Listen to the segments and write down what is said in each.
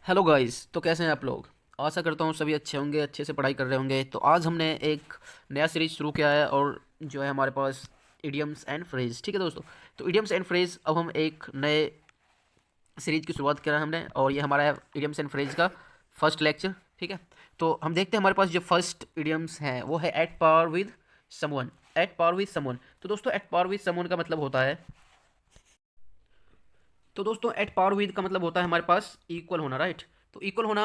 Hello guys. तो कैसे हैं आप लोग? आशा करता हूँ सभी अच्छे होंगे, अच्छे से पढ़ाई कर रहे होंगे। तो आज हमने एक नया सीरीज शुरू किया है और जो है हमारे पास इडियम्स एंड फ्रेज। ठीक है दोस्तों, तो इडियम्स एंड फ्रेज अब हम एक नए सीरीज की शुरुआत करा है हमने, और ये हमारा है इडियम्स एंड फ्रेज का फर्स्ट लेक्चर। ठीक है, तो हम देखते हैं हमारे पास जो फर्स्ट इडियम्स हैं वो है at par with someone. At par with someone, तो दोस्तों एट पार विद समवन का मतलब होता है, तो दोस्तों एट पार विद का मतलब होता है हमारे पास इक्वल होना, राइट। तो इक्वल होना,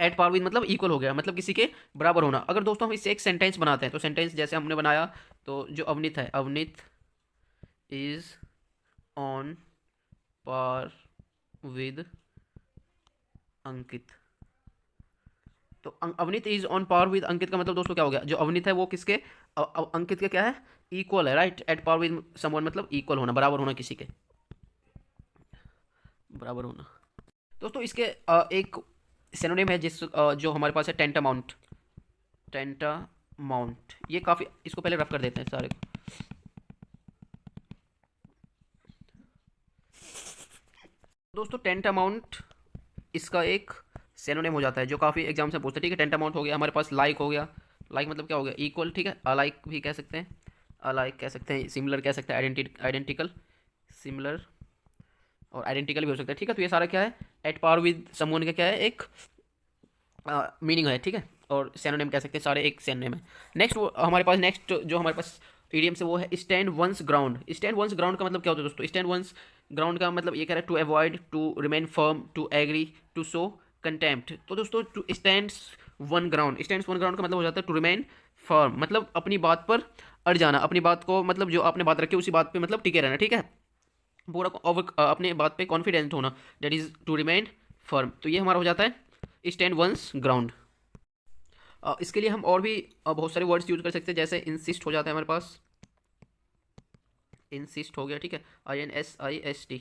एट पावर विद मतलब इक्वल हो गया, मतलब किसी के बराबर होना। अगर दोस्तों हम इससे एक सेंटेंस बनाते हैं, तो सेंटेंस जैसे हमने बनाया, तो जो अवनीत है, Avneet is on par with Ankit. तो Avneet is on par with Ankit का मतलब दोस्तों क्या हो गया? जो अवनीत है वो किसके अंकित के क्या है? इक्वल है, right. At par with someone मतलब इक्वल होना, बराबर होना, किसी के बराबर होना। दोस्तों इसके एक सिनोनिम है जो हमारे पास है, टेंटामाउंट। टेंटामाउंट, ये काफ़ी, इसको पहले रफ कर देते हैं सारे को। दोस्तों टेंट अमाउंट इसका एक सिनोनिम हो जाता है, जो काफ़ी एग्जाम से पूछते हैं। ठीक है, टेंट अमाउंट हो गया हमारे पास। लाइक हो गया, लाइक मतलब क्या हो गया? इक्वल। ठीक है, अलाइक भी कह सकते हैं, अलाइक कह सकते हैं, सिमिलर कह सकते हैं, आइडेंटिकल, सिमिलर और आइडेंटिकल भी हो सकता है। ठीक है, तो ये सारा क्या है? एट पार विद समवन का क्या है? एक मीनिंग है। ठीक है, और सिनोनिम कह सकते हैं, सारे एक सिनोनिम है। नेक्स्ट हमारे पास, नेक्स्ट जो हमारे पास ईडीएम से वो है stand one's ground. Stand one's ground का मतलब क्या होता है दोस्तों? स्टैंड वंस ग्राउंड का मतलब ये कह रहा है to avoid, to remain firm, to agree, to show contempt. तो दोस्तों to stands one ground, stands one ground का मतलब हो जाता है टू रिमेन फर्म, मतलब अपनी बात पर अड़ जाना, अपनी बात को, मतलब जो आपने बात रखी उसी बात पे मतलब टिके रहना। ठीक है, पूरा अपने बात पे कॉन्फिडेंट होना, that is to remain firm. तो ये हमारा हो जाता है स्टैंड वंस ग्राउंड। इसके लिए हम और भी बहुत सारे वर्ड्स यूज कर सकते हैं, जैसे इंसिस्ट हो जाता है हमारे पास, इंसिस्ट हो गया। ठीक है, INSIST,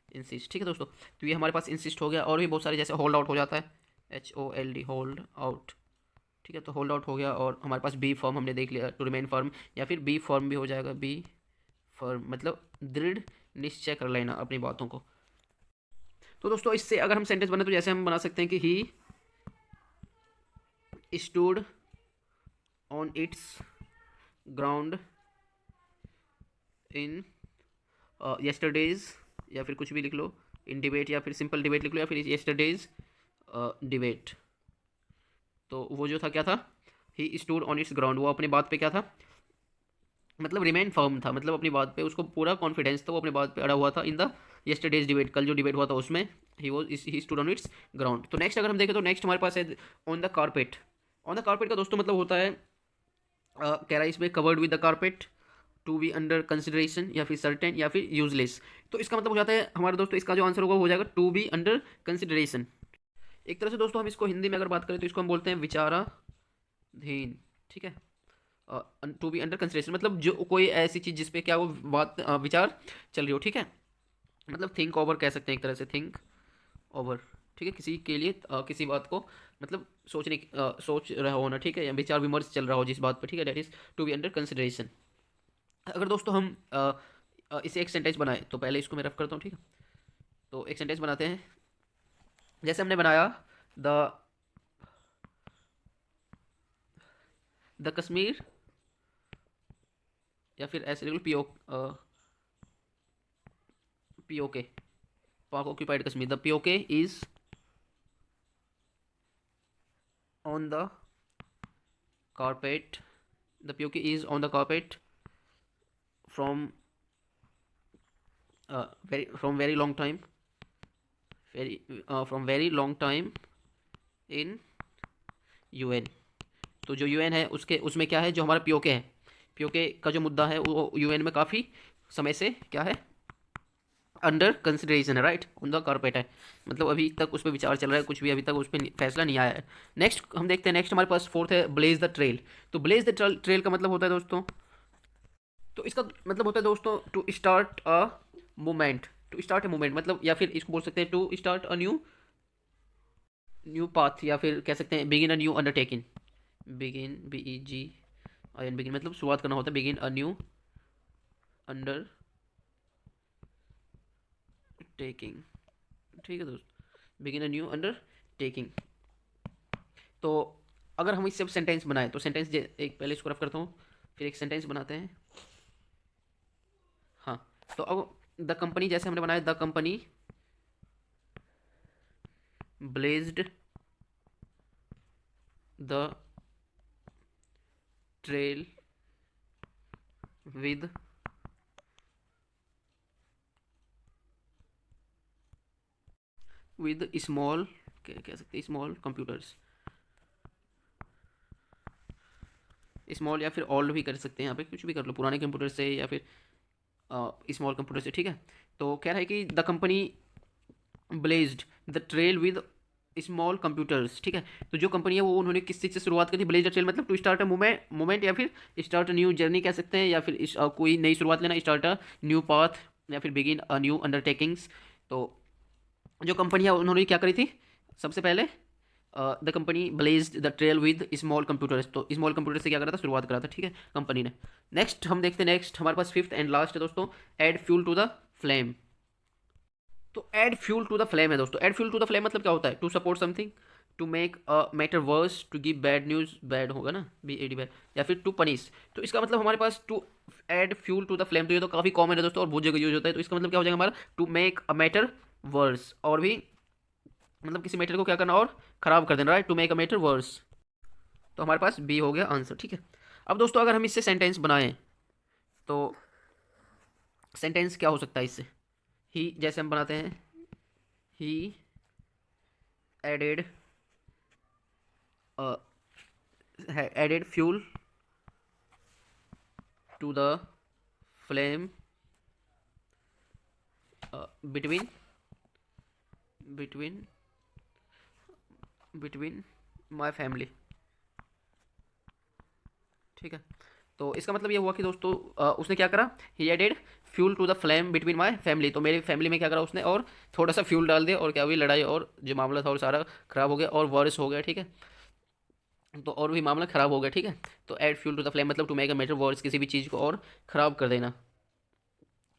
इंसिस्ट। ठीक है दोस्तों, तो ये हमारे पास इंसिस्ट हो गया। और भी बहुत सारे, जैसे होल्ड आउट हो जाता है, HOLD, होल्ड आउट। ठीक है, तो होल्ड आउट हो गया। और हमारे पास बी फॉर्म हमने देख लिया, टू रिमेन फर्म, या फिर बी फॉर्म भी हो जाएगा, बी फर्म मतलब दृढ़ निश्चय कर लेना अपनी बातों को। तो दोस्तों इससे अगर हम सेंटेंस बने, तो जैसे हम बना सकते हैं कि ही stood on its ground in yesterday's, या फिर कुछ भी लिख लो, इन डिबेट, या फिर सिंपल डिबेट लिख लो, या फिर येस्टरडेज डिबेट। तो वो जो था क्या था? ही स्टूड ऑन इट्स ग्राउंड, वो अपनी बात पे क्या था? मतलब रिमेन फर्म था, मतलब अपनी बात पे उसको पूरा कॉन्फिडेंस था, वो अपनी बात पे अड़ा हुआ था। इन द येस्टरडेज डिबेट, कल जो डिबेट हुआ था उसमें he stood on its ground. तो नेक्स्ट अगर हम देखें, तो नेक्स्ट हमारे पास है on the carpet. On the carpet का दोस्तों मतलब होता है, कह रहा है इसमें covered with the carpet, to be under consideration, या फिर सर्टेन, या फिर यूजलेस। तो इसका मतलब हो जाता है हमारे दोस्तों, इसका जो आंसर होगा हो जाएगा टू बी अंडर कंसिडरेशन। एक तरह से दोस्तों हम इसको हिंदी में अगर बात करें, तो इसको हम बोलते हैं विचाराधीन। ठीक है, टू बी अंडर कंसिडरेशन मतलब जो कोई ऐसी चीज़ जिसपे क्या वो बात विचार चल रही हो। ठीक है, मतलब थिंक ओवर कह सकते हैं, एक तरह से थिंक ओवर। ठीक है, किसी के लिए किसी बात को मतलब सोच रहा होना। ठीक है, या विचार विमर्श चल रहा हो जिस बात पर। ठीक है, that is to be under consideration. अगर दोस्तों हम इसे एक सेंटेंस बनाए, तो पहले इसको मैं रफ करता हूँ। ठीक है, तो एक सेंटेंस बनाते हैं, जैसे हमने बनाया, द द कश्मीर, या फिर ऐसे लिख लो, POK, पाक occupied Kashmir. The POK is on the carpet, the POK is on the carpet from very long time, from very long time in UN। तो जो UN है उसके उसमें क्या है, जो हमारा POK है, POK का जो मुद्दा है वो UN में काफ़ी समय से क्या है? अंडर कंसिडरेशन है, राइट। ऑन द कारपेट है, मतलब अभी तक उस पर विचार चल रहा है, कुछ भी अभी तक उस पर फैसला नहीं आया है। नेक्स्ट हम देखते हैं, नेक्स्ट हमारे पास फोर्थ है ब्लेज द ट्रेल। तो ब्लेज द ट्रेल का मतलब होता है दोस्तों, तो इसका मतलब होता है दोस्तों to start a movement. To start a movement मतलब, या फिर इसको बोल सकते हैं to start a new new path, या फिर कह सकते हैं begin a new undertaking. Begin, BEGIN, begin मतलब शुरुआत करना होता है, बिगिन अ न्यू अंडरटेकिंग। ठीक है दोस्त, बिगिन अ न्यू अंडरटेकिंग। तो अगर हम इससे अब सेंटेंस बनाए तो सेंटेंस एक पहले इसको रफ करता हूँ, फिर एक सेंटेंस बनाते हैं। हाँ, तो अब द कंपनी जैसे हमने बनाया, the company blazed the trail with small, क्या कह सकते हैं, स्मॉल कंप्यूटर्स। स्मॉल या फिर ओल्ड भी कर सकते हैं, यहाँ पे कुछ भी कर लो, पुराने कंप्यूटर से या फिर स्मॉल कंप्यूटर से, ठीक है। तो कह रहा है कि the company blazed the trail with small computers, ठीक है। तो जो कंपनी है वो उन्होंने किस चीज़ से शुरुआत करी, ब्लेज द ट्रेल मतलब टू स्टार्ट अ मूवमेंट या फिर स्टार्ट अ न्यू जर्नी कह सकते हैं, या फिर कोई नई शुरुआत लेना, स्टार्ट अ न्यू पाथ, या फिर बिगिन अ न्यू अंडरटेकिंग्स। तो जो कंपनी है उन्होंने क्या करी थी, सबसे पहले the company blazed the trail with small computers, तो स्मॉल कंप्यूटर से क्या करा था, शुरुआत करा था, ठीक है, कंपनी ने। नेक्स्ट हम देखते हैं, नेक्स्ट हमारे पास फिफ्थ एंड लास्ट है दोस्तों, add fuel to the flame. तो add fuel to the flame है दोस्तों। Add fuel to the flame मतलब क्या होता है, to support something, to make a matter worse, to give bad news, bad होगा ना, बी ए डी बैड, या फिर टू पनिश। तो इसका मतलब हमारे पास to add fuel to the flame, तो ये तो काफ़ी कॉमन है दोस्तों और बहुत जगह यूज होता है। तो इसका मतलब क्या हो जाएगा हमारा, to make a matter worse, और भी मतलब किसी मैटर को क्या करना और खराब कर देना, right, to make a matter worse. तो हमारे पास बी हो गया आंसर, ठीक है। अब दोस्तों अगर हम इससे सेंटेंस बनाएं तो सेंटेंस क्या हो सकता है इससे, ही जैसे हम बनाते हैं, ही added added fuel to the flame between between between my family, ठीक है। तो इसका मतलब ये हुआ कि दोस्तों उसने क्या करा, he added fuel to the flame between my family, तो मेरी फैमिली में क्या करा उसने, और थोड़ा सा फ्यूल डाल दिया, और क्या हुई, लड़ाई और जो मामला था और सारा खराब हो गया और वर्स हो गया, ठीक है। तो और भी मामला खराब हो गया, ठीक है। तो add fuel to the flame मतलब to make a matter worse, किसी भी चीज़ को और ख़राब कर देना।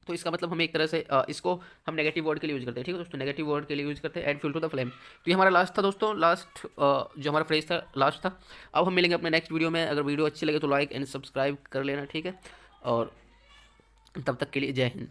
तो इसका मतलब हम एक तरह से इसको हम नेगेटिव वर्ड के लिए यूज़ करते हैं, ठीक है दोस्तों, नेगेटिव वर्ड के लिए यूज़ करते हैं add fuel to the flame. तो ये हमारा लास्ट था दोस्तों, लास्ट जो हमारा फ्रेज था लास्ट था। अब हम मिलेंगे अपने नेक्स्ट वीडियो में। अगर वीडियो अच्छी लगे तो लाइक एंड सब्सक्राइब कर लेना, ठीक है। और तब तक के लिए जय हिंद।